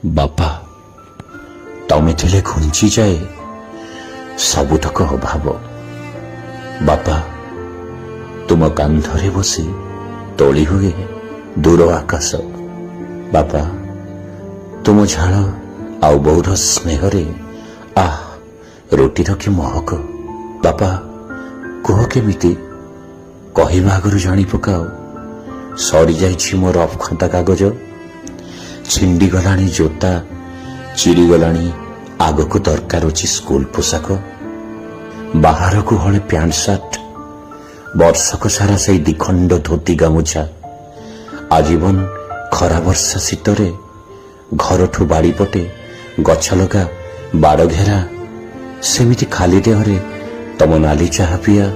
ବାପା, ତମେ ଥିଲେ ଘୁଞ୍ଚିଯାଏ ସବୁତକ ଅଭାବ। ବାପା, ତୁମ କାନ୍ଧରେ ବସି ତୋଳି ହୁଏ ଦୂର ଆକାଶ। ବାପା, ତୁମ ଝାଳ ଆଉ ବୋଉର ସ୍ନେହରେ ରୁଟିର କି ମହକ। ବାପା, କୁହ କେମିତି, କହିବା ଆଗରୁ ଜାଣି ପକାଅ। ସରିଯାଇଛି ମୋର ଅଖନ୍ତା କାଗଜ, ଛିଣ୍ଡିଗଲାଣି ଜୋତା, ଚିରିଗଲାଣି ଆଗକୁ ଦରକାର ଅଛି ସ୍କୁଲ ପୋଷାକ। ବାହାରକୁ ହଳେ ପ୍ୟାଣ୍ଟ ସାର୍ଟ, ବର୍ଷକ ସାରା ସେଇ ଦିଖଣ୍ଡ ଧୋତି ଗାମୁଛା। ଆଜୀବନ ଖରା ବର୍ଷା ଶୀତରେ ଘରଠୁ ବାଡ଼ିପଟେ ଗଛ ଲଗା ବାଡ଼ ଘେରା, ସେମିତି ଖାଲି ଦେହରେ ତମ ନାଲି ଚାହା ପିଆ।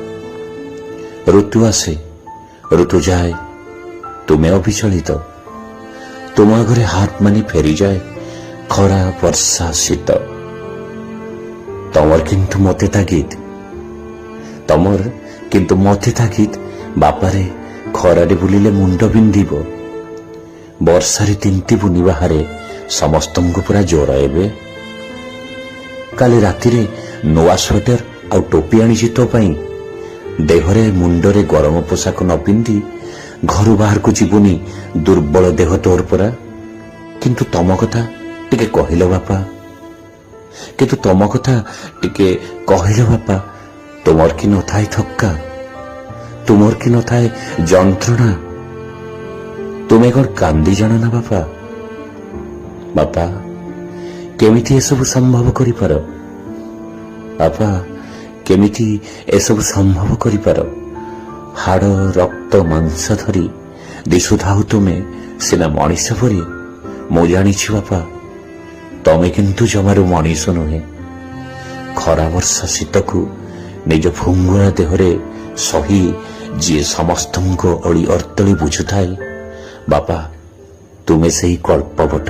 ଋତୁ ଆସେ, ଋତୁ ଯାଏ, ତୁମେ ଅବିଚଳିତ। ତୁମ ଆଗରେ ହାତ ମାନି ଫେରିଯାଏ ଖରା ବର୍ଷା ଶୀତ। ତମର କିନ୍ତୁ ମତେ ତାଗିଦ, ତମର କିନ୍ତୁ ମତେ ତାଗିଦ। ବାପାରେ, ଖରାରେ ବୁଲିଲେ ମୁଣ୍ଡ ବିନ୍ଧିବ, ବର୍ଷାରେ ତିନ୍ତିବୁନି ବାହାରେ, ସମସ୍ତଙ୍କୁ ପୁରା ଜ୍ୱର ଏବେ। କାଲି ରାତିରେ ନୂଆ ସ୍ୱେଟର ଆଉ ଟୋପି ଆଣିଛି ତୋ ପାଇଁ। ଦେହରେ ମୁଣ୍ଡରେ ଗରମ ପୋଷାକ ନ ପିନ୍ଧି ଘରୁ ବାହାରକୁ ଯିବୁନି, ଦୁର୍ବଳ ଦେହ ତୋର ପରା। କିନ୍ତୁ ତମ କଥା ଟିକେ କହିଲ ବାପା, କିନ୍ତୁ ତମ କଥା ଟିକେ କହିଲ ବାପା। ତୁମର କି ନଥାଏ ଥକ୍କା, ତୁମର କି ନଥାଏ ଯନ୍ତ୍ରଣା? ତୁମେ କଣ କାନ୍ଦି ଜାଣ ନା ବାପା? ବାପା, କେମିତି ଏସବୁ ସମ୍ଭବ କରିପାର? ବାପା, କେମିତି ଏସବୁ ସମ୍ଭବ କରିପାର? ହାଡ଼ ରକ୍ତ ମାଂସ ଧରି ଦିଶୁଥାଉ ତୁମେ ସିନା ମଣିଷ ପରି, ମୁଁ ଜାଣିଛି ବାପା, ତମେ କିନ୍ତୁ ଜମାରୁ ମଣିଷ ନୁହେଁ। ଖରା ବର୍ଷା ଶୀତକୁ ନିଜ ଫୁଙ୍ଗୁଳା ଦେହରେ ସହି ଯିଏ ସମସ୍ତଙ୍କ ଅଳି ଅର୍ତ୍ତଳି ବୁଝୁଥାଏ, ବାପା, ତୁମେ ସେହି କଳ୍ପବଟ।